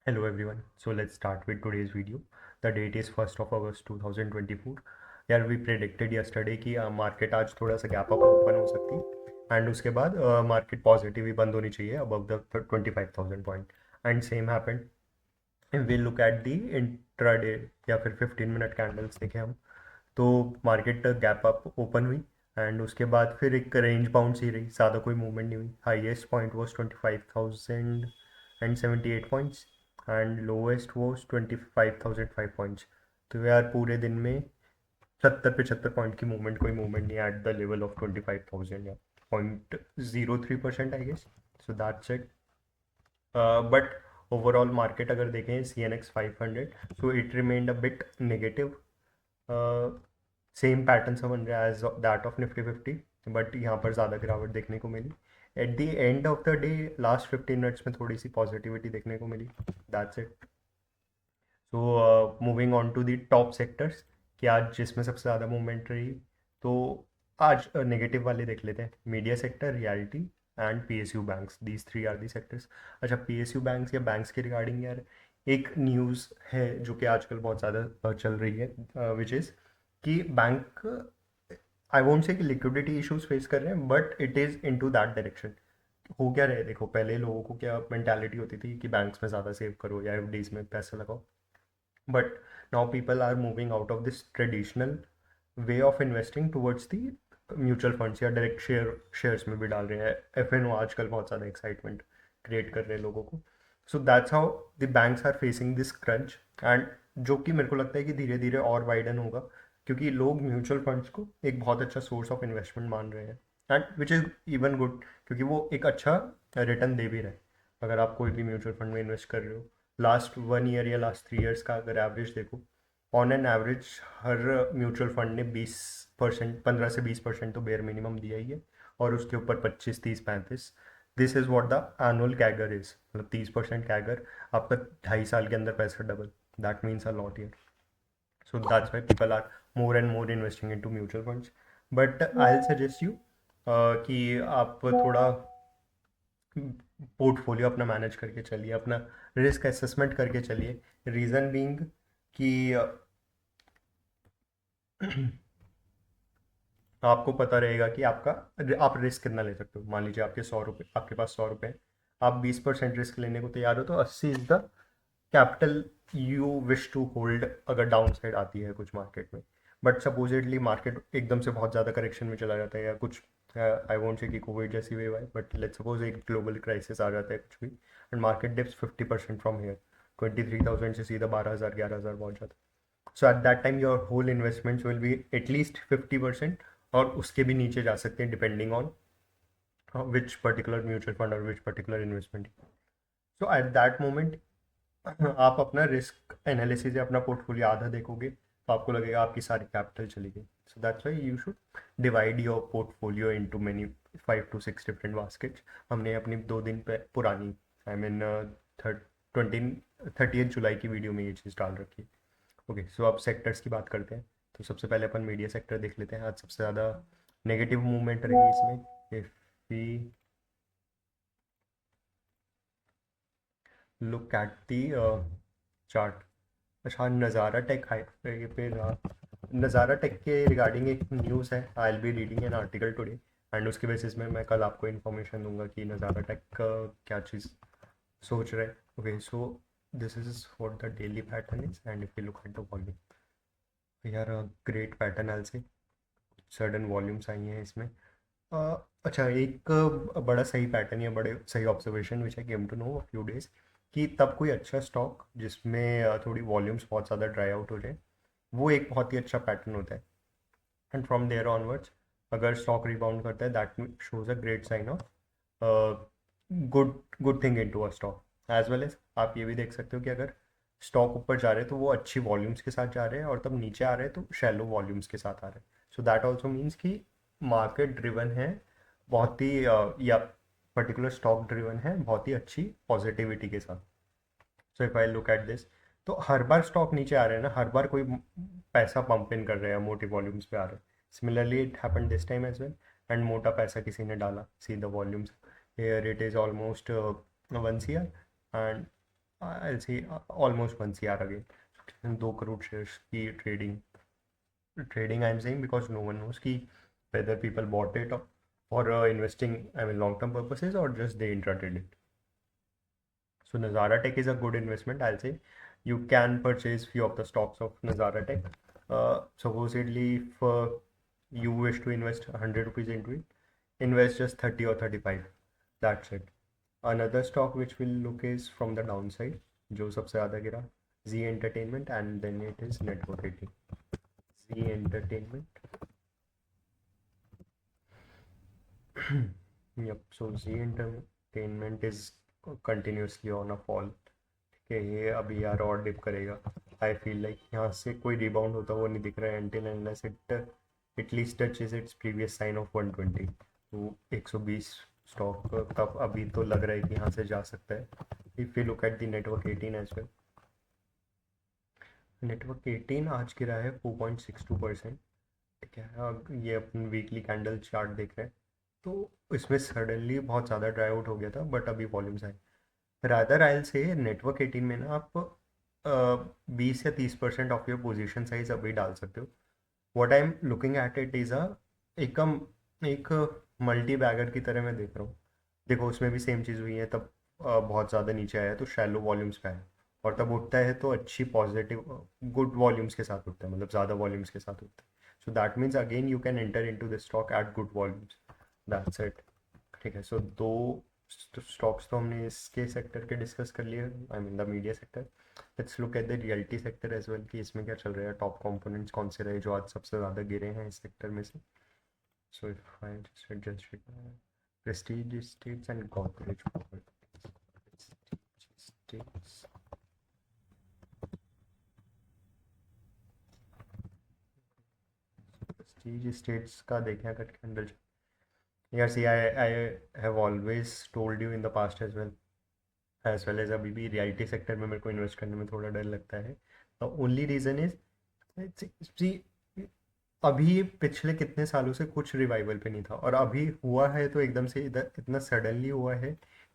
Hello everyone. So let's start with today's video. The date is 1st of August 2024. यार we predicted yesterday कि market आज थोड़ा सा gap up open हो सकती है एंड उसके बाद मार्केट पॉजिटिव ही बंद होनी चाहिए above the 25,000 point and same happened. We look at the intraday या फिर 15 मिनट कैंडल्स देखें हम तो मार्केट गैप अप ओपन हुई एंड उसके बाद फिर एक रेंज बाउंस ही रही, ज़्यादा कोई मूवमेंट नहीं हुई. Highest point was 25,078 points and lowest was 25,005 points. तो यार पूरे दिन में 70-75 पॉइंट की मूवमेंट, कोई मूवमेंट नहीं एट द लेवल ऑफ 25,000 या 0.03% I guess. So that's it. But overall market अगर देखें CNX 500, so it remained a bit negative. Same pattern सा बन रहा है as that of Nifty 50, but यहाँ पर ज़्यादा गिरावट देखने को मिली. At the end of the day last 15 minutes में थोड़ी सी पॉजिटिविटी देखने को मिली. That's it. So moving on to the top sectors कि आज जिसमें सबसे ज़्यादा मूवमेंट रही, तो आज नेगेटिव वाले देख लेते हैं. Media sector, reality and PSU banks, these three are the sectors. अच्छा, PSU बैंक्स या बैंक्स के रिगार्डिंग यार एक न्यूज़ है जो कि आजकल बहुत ज़्यादा चल रही है, विच इज़ कि बैंक, आई वोंट से कि लिक्विडिटी इश्यूज फेस कर रहे हैं, but it is into that direction. हो क्या रहे, देखो पहले लोगों को क्या मेंटालिटी होती थी कि बैंक्स में ज़्यादा सेव करो या FDs में पैसे लगाओ. But now people are moving out of this traditional way of investing towards the mutual funds या डायरेक्ट शेयर्स में भी डाल रहे हैं. FNO आजकल बहुत ज़्यादा एक्साइटमेंट क्रिएट कर रहे हैं लोगों को. So that's how the banks are facing this crunch, and जो कि मेरे को लगता है कि धीरे धीरे और वाइडन होगा, क्योंकि लोग म्यूचुअल फंड्स को एक बहुत अच्छा सोर्स ऑफ इन्वेस्टमेंट मान रहे हैं and which is even good, क्योंकि वो एक अच्छा रिटर्न दे भी रहे हैं. अगर आप कोई भी म्यूचुअल फंड में इन्वेस्ट कर रहे हो, लास्ट 1 ईयर या लास्ट 3 ईयर्स का अगर एवरेज देखो, on an average her mutual fund ने 20%, 15 से 20% तो बेयर मिनिमम दिया ही है, और उसके ऊपर 25, 30, 35. This is what the annual CAGR is. मतलब 30% कैगर, आपका 2.5 साल के अंदर पैसा डबल. That means a lot year. So that's why people are more and more investing into mutual funds. But I will suggest you कि आप थोड़ा पोर्टफोलियो अपना मैनेज करके चलिए, अपना रिस्क असेसमेंट करके चलिए. रीज़न बीइंग कि आपको पता रहेगा कि आप रिस्क कितना ले सकते हो. मान लीजिए आपके 100 रुपये, आपके पास 100 रुपये हैं, आप 20% रिस्क लेने को तैयार हो, तो 80 is the capital you wish to hold अगर डाउन साइड आती है कुछ मार्केट में. बट सपोजिटली मार्केट एकदम से बहुत ज़्यादा करेक्शन में चला जाता है या कुछ, आई वोंट से कि कोविड जैसी वेव आई, बट लेट्स सपोज एक ग्लोबल क्राइसिस आ जाता है कुछ भी, and market dips 50% from here, 23,000 से सीधा 12,000 11,000 पहुंच जाता है. So at that time your whole investments will be at least 50%, और उसके भी नीचे जा सकते हैं depending on which particular mutual fund और which particular investment. So at that moment आप अपना रिस्क एनालिसिस या अपना पोर्टफोलियो आधा देखोगे तो आपको लगेगा आपकी सारी कैपिटल चली गई. सो that's why you should divide your portfolio into many 5 to 6 different baskets. हमने अपनी 2 दिन पे पुरानी, आई मीन 30 जुलाई की वीडियो में ये चीज़ डाल रखी है. ओके, सो अब सेक्टर्स की बात करते हैं. तो सबसे पहले अपन मीडिया सेक्टर देख लेते हैं. आज सबसे ज़्यादा नेगेटिव मूवमेंट रही इसमें. If we look at the chart. अच्छा, नज़ारा टेक हाई पे रहा. नज़ारा टेक के रिगार्डिंग एक न्यूज़ है. आई will be reading an article today, and उसके बेसिस में मैं कल आपको इन्फॉर्मेशन दूंगा कि नज़ारा टेक क्या चीज़ सोच रहे हैं. Okay, so this is what the daily pattern is, and if you look at the volume, यार ग्रेट पैटर्न एल से सडन वॉल्यूम्स आई हैं इसमें. अच्छा, एक बड़ा सही पैटर्न या बड़े सही observation which I came to know few days, कि तब कोई अच्छा स्टॉक जिसमें थोड़ी वॉल्यूम्स बहुत ज़्यादा ड्राई आउट हो जाए, वो एक बहुत ही अच्छा पैटर्न होता है. एंड फ्रॉम देयर ऑनवर्ड्स अगर स्टॉक रिबाउंड करता है, that shows a great sign of good good thing into a stock. As well as आप ये भी देख सकते हो कि अगर स्टॉक ऊपर जा रहे हैं तो वो अच्छी वॉल्यूम्स के साथ जा रहे हैं, और तब नीचे आ रहे हैं तो शैलो वॉल्यूम्स के साथ आ रहे हैं. सो दैट ऑल्सो मीन्स कि मार्केट ड्रिवन है बहुत ही, या पर्टिकुलर स्टॉक ड्रिवन है बहुत ही अच्छी पॉजिटिविटी के साथ. सो if I look at this, तो हर बार स्टॉक नीचे आ रहे हैं ना, हर बार कोई पैसा पंप इन कर रहे हैं, मोटी वॉल्यूम्स पे आ रहे हैं. Similarly it happened this time as well, and मोटा पैसा किसी ने डाला, see the volumes. Here it is almost 1 CR, and I see almost 1 CR again, 2 crore shares की trading I'm saying, because no one knows ki whether people bought it for investing, I mean long term purposes, or just they intraday it. So Nazara Tech is a good investment, I'll say. You can purchase few of the stocks of Nazara Tech. Supposedly if you wish to invest 100 rupees into it, invest just 30 or 35, that's it. Another stock which we'll look is from the downside, जो सबसे ज़्यादा गिरा, Z Entertainment, and then it is Network 18. Z Entertainment. Yep, so Z Entertainment is continuously on a fall. कि ये अभी यार और dip करेगा. आई फील लाइक यहाँ से कोई रिबाउंड होता वो नहीं दिख रहा है until unless it at least touches its previous sign of 120. तो 120 स्टॉक तब अभी तो लग रहा है कि यहाँ से जा सकता है. If you look at the network 18 as well, network 18 आज गिरा है 4.62%. ठीक है, ये अपन वीकली कैंडल चार्ट देख रहे हैं तो इसमें सडनली बहुत ज़्यादा ड्राई आउट हो गया था, बट अभी वॉल्यूम्स आए. रादर आइल से नेटवर्क 18 में ना आप 20 या 30% ऑफ योर पोजीशन साइज अभी डाल सकते हो. What I am looking at it is एक मल्टी बैगर की तरह मैं देख रहा हूँ. देखो उसमें भी सेम चीज़ हुई है, तब बहुत ज़्यादा नीचे आया तो शैलो वॉल्यूम्स पे आया, और तब उठता है तो अच्छी पॉजिटिव गुड वॉल्यूम्स के साथ उठता है, मतलब ज़्यादा वॉल्यूम्स के साथ उठता है. So that means again you can enter into this stock at good volumes. That's it. ठीक है, सो 2 स्टॉक्स तो हमने इसके सेक्टर के डिस्कस कर लिए, I mean the media sector. Let's look at the reality sector as well कि इसमें क्या चल रहा है, टॉप कंपोनेंट्स कौन से रहे जो आज सबसे ज़्यादा गिरे हैं इस सेक्टर में से. So if I just adjust Prestige Estates and corporate properties. Prestige Estates का देखें अगर कैंडल. यार see I have always told you in the past as well as अभी भी रियलिटी सेक्टर में मेरे को इन्वेस्ट करने में थोड़ा डर लगता है. The only reason is see अभी पिछले कितने सालों से कुछ रिवाइवल पे नहीं था, और अभी हुआ है तो एकदम से इधर इतना सडनली हुआ है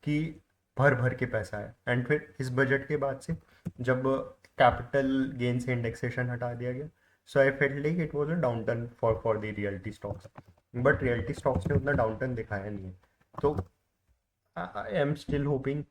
कि भर भर के पैसा है. एंड फिर इस बजट के बाद से जब कैपिटल गेन से इंडेक्सेशन हटा दिया गया, so I felt like it was a down turn for the realty stocks. But realty stocks ने उतना डाउन टर्न दिखाया नहीं है, तो आई एम स्टिल होपिंग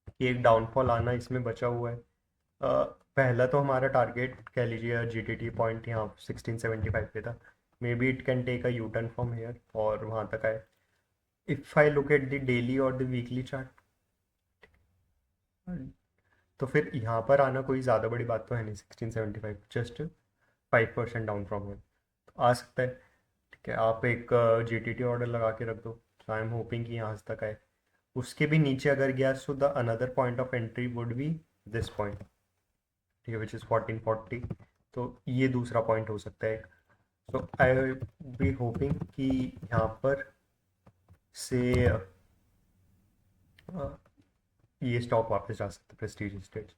कि एक डाउनफॉल आना इसमें बचा हुआ है. पहला तो हमारा टारगेट कह लीजिए GTT पॉइंट यहाँ 1675 पे था. Maybe it can take a U turn from here और वहाँ तक आए. If I look at the daily और द वीकली चार्ट, तो फिर यहाँ पर आना कोई ज़्यादा बड़ी बात तो है नहीं. 1675 जस्ट 5% डाउन फ्रॉम हेयर तो आ सकता है. ठीक है, आप एक GTT ऑर्डर लगा के रख दो. आई एम होपिंग कि यहाँ तक आए. उसके भी नीचे अगर गया so the another point of entry would be this point. ठीक है, विच इज़ 1440. तो ये दूसरा पॉइंट हो सकता है. सो आई बी होपिंग कि यहाँ पर से ये स्टॉक वापस जा सकते हैं Prestige estates.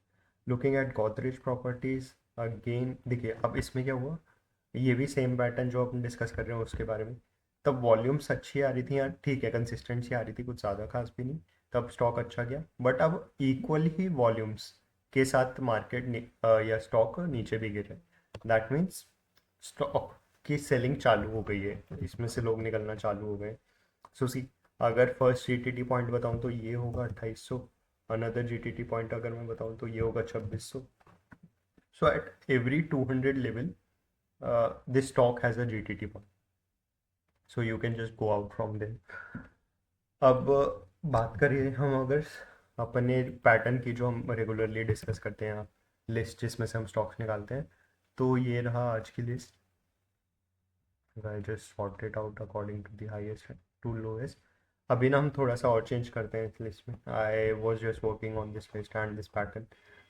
Looking at Godrej properties again, देखिए अब इसमें क्या हुआ, ये भी सेम पैटर्न जो अपन डिस्कस कर रहे हैं उसके बारे में. तब वॉल्यूम्स अच्छी आ रही थी यार, ठीक है कंसिस्टेंसी आ रही थी, कुछ ज़्यादा खास भी नहीं, तब स्टॉक अच्छा गया. बट अब इक्वल ही वॉल्यूम्स के साथ मार्केट या स्टॉक नीचे भी गिर रहे हैं. दैट मीन्स स्टॉक की सेलिंग चालू हो गई है, इसमें से लोग निकलना चालू हो गए. सो सी, अगर फर्स्ट GTT पॉइंट बताऊँ तो ये होगा 2800. अनदर GTT पॉइंट अगर मैं बताऊँ तो ये होगा 2600. So at every 200 level this stock has a GTT point, so you can just go out from there. अब बात करिए हम अगर अपने पैटर्न की जो हम रेगुलरली डिस्कस करते हैं, लिस्ट जिसमें से हम स्टॉक्स निकालते हैं, तो ये रहा आज की list. I just sort it out according to the highest to lowest. अभी ना हम थोड़ा सा और चेंज करते हैं इस लिस्ट में. I was just working on this list and this pattern,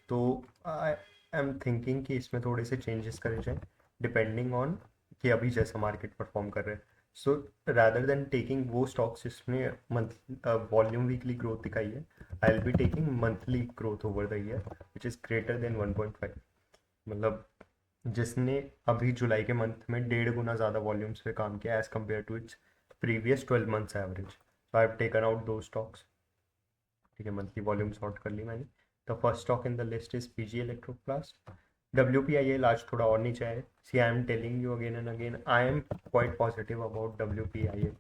तो आई एम थिंकिंग कि इसमें थोड़े से चेंजेस करे जाएँ डिपेंडिंग ऑन कि अभी जैसा मार्केट परफॉर्म कर रहे हैं. सो रैदर देन टेकिंग वो स्टॉक्स जिसमें मंथ वॉल्यूम वीकली ग्रोथ दिखाई है, आई will be taking monthly growth over the year which is greater than 1.5. मतलब जिसने अभी जुलाई के मंथ में 1.5 गुना ज़्यादा वॉल्यूम्स पे काम किया as compared to its previous 12 months average. So I have taken out दो स्टॉक्स. ठीक है, मंथली वॉल्यूम सॉर्ट कर ली मैंने. The first stock in the list is PG Electroplast. WPIL आज थोड़ा और नीचे है. See I am telling you again and again, I am quite positive about WPIL.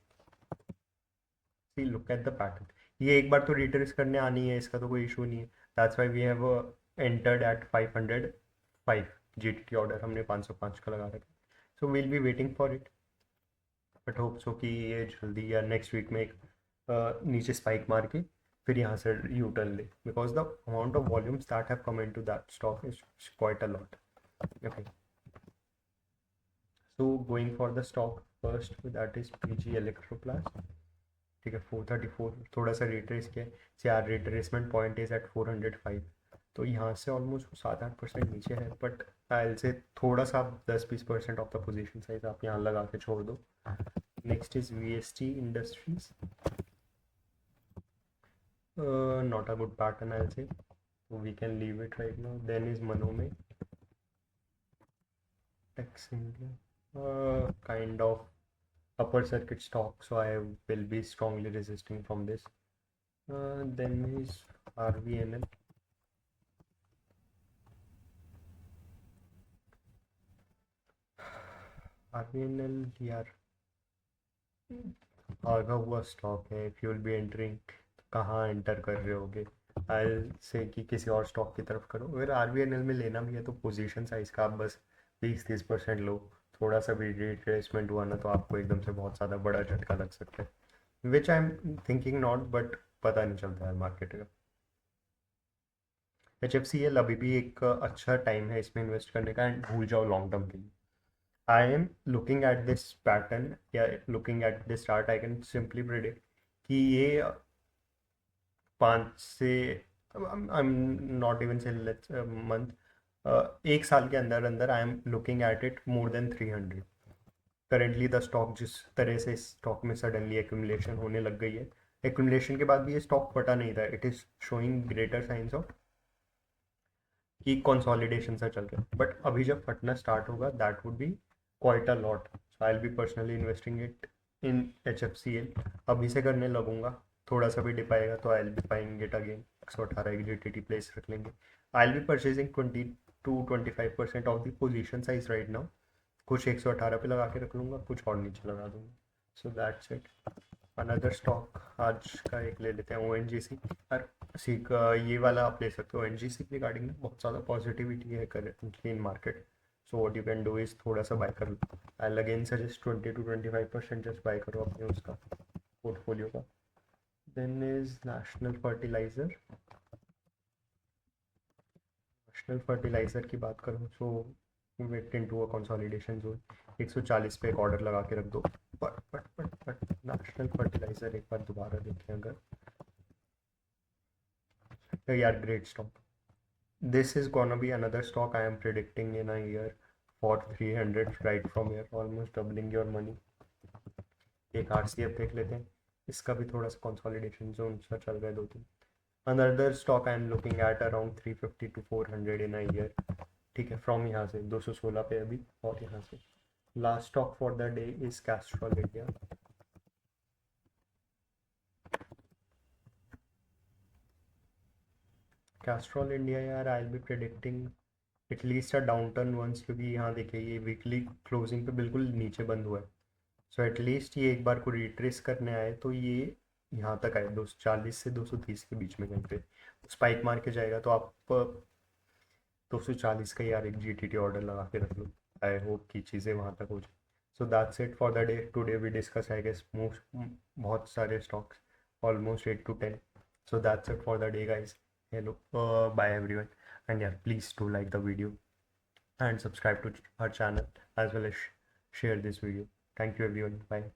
See look at the pattern. ये एक बार तो रिट्रेस करने आनी है, इसका तो कोई इशू नहीं है. That's why we have entered at 505 GTT order हमने 505 का लगा रखा. So will be waiting for it, but hope so कि ये जल्दी या नेक्स्ट वीक में एक नीचे स्पाइक मार के फिर यहाँ से यू टर्न ले, because the amount of volumes that have come into that stock is quite a lot. Okay, so going for the stock first, that is PG Electroplast. ठीक है, 434 थोड़ा सा रिट्रेस किया. चार रिट्रेसमेंट पॉइंट इज एट 405. तो यहाँ से almost 7-8% नीचे है, बट आई से थोड़ा सा 10-20% ऑफ द पोजीशन साइज आप यहाँ लगा के छोड़ दो. Next is VST Industries. Not a good pattern I say, we can leave it right now. Then is Manomay Tex India, kind of upper circuit stock, so I will be strongly resisting from this. Then is RVNL. RVNL यार आगा हुआ stock है. If you will be entering, कहाँ enter कर रहे होगे? आई से कि किसी और स्टॉक की तरफ करो. अगर RVNL में लेना भी है तो पोजीशन साइज का आप बस 20-30% लो. थोड़ा सा भी रिट्रेसमेंट हुआ ना तो आपको एकदम से बहुत ज़्यादा बड़ा झटका लग सकता है, which I am thinking not, but पता नहीं चलता है मार्केट का. HFCL अभी भी एक अच्छा टाइम है इसमें इन्वेस्ट करने का, एंड भूल जाओ लॉन्ग टर्म के लिए. I am looking at this pattern या looking at this chart, I can simply predict कि ये 5 से I am not even say month, एक साल के अंदर अंदर I am looking at it more than 300. Currently the stock जिस तरह से इस स्टॉक में सडनली एक्यूमुलेशन होने लग गई है, एक्यूमुलेशन के बाद भी ये स्टॉक फटा नहीं था. It is showing greater science of कि कंसोलिडेशन सा चल रहा है, बट अभी जब फटना स्टार्ट होगा that would be quite a lot. So I will be personally investing it in HFCL. अभी से करने लगूंगा. थोड़ा सा भी डिप आएगा तो आई will B buying it again. 118 की GTT प्लेस रख लेंगे. आई will B purchasing 20-25% of the position size right now. कुछ 118 पे लगा के रख लूँगा, कुछ और नीचे लगा दूंगा. सो दैट्स इट. अनदर स्टॉक आज का एक ले लेते हैं, ONGC. और सीख ये वाला आप ले सकते हो. ONGC की रिगार्डिंग में बहुत ज़्यादा पॉजिटिविटी है currently in market. So what you can do is थोड़ा सा बाय कर लो. I again suggest 20-25% just buy करो अपने उसका पोर्टफोलियो का. देन इज नेशनल फर्टिलाइज़र की बात करूँ so went into a consolidation zone. 140 पे एक ऑर्डर लगा के रख दो. बट नेशनल फर्टिलाइज़र एक बार दोबारा देखें अगर, तो यार great stock. This is gonna be another stock I am predicting in a year for 300 right from year, almost doubling your money. एक RCF देख लेते हैं, इसका भी थोड़ा सा कंसोलिडेशन जोन सा चल रहा है 2-3. Another stock I am looking at around 350 to 400 in a year. ठीक है, फ्रॉम यहाँ से 216 पे अभी, और यहाँ से. Last stock for the day is Castrol India. Castrol India यार I will be predicting at least a down turn once, क्योंकि यहाँ देखिए ये वीकली क्लोजिंग पे बिल्कुल नीचे बंद हुआ है. सो एटलीस्ट ये एक बार को रिट्रेस करने आए तो ये यहाँ तक आए 240 से 230 के बीच में कहीं पे स्पाइक मार के जाएगा, तो आप 240 का यार एक GTT ऑर्डर लगा के रख लो. आई होप कि चीज़ें वहाँ तक हो जाए. So that's it for the day. Today we discuss I guess बहुत सारे stocks, almost 8 to 10. So that's it for the day guys. Hello, bye everyone, and yeah, please do like the video and subscribe to our channel as well as share this video. Thank you everyone. Bye.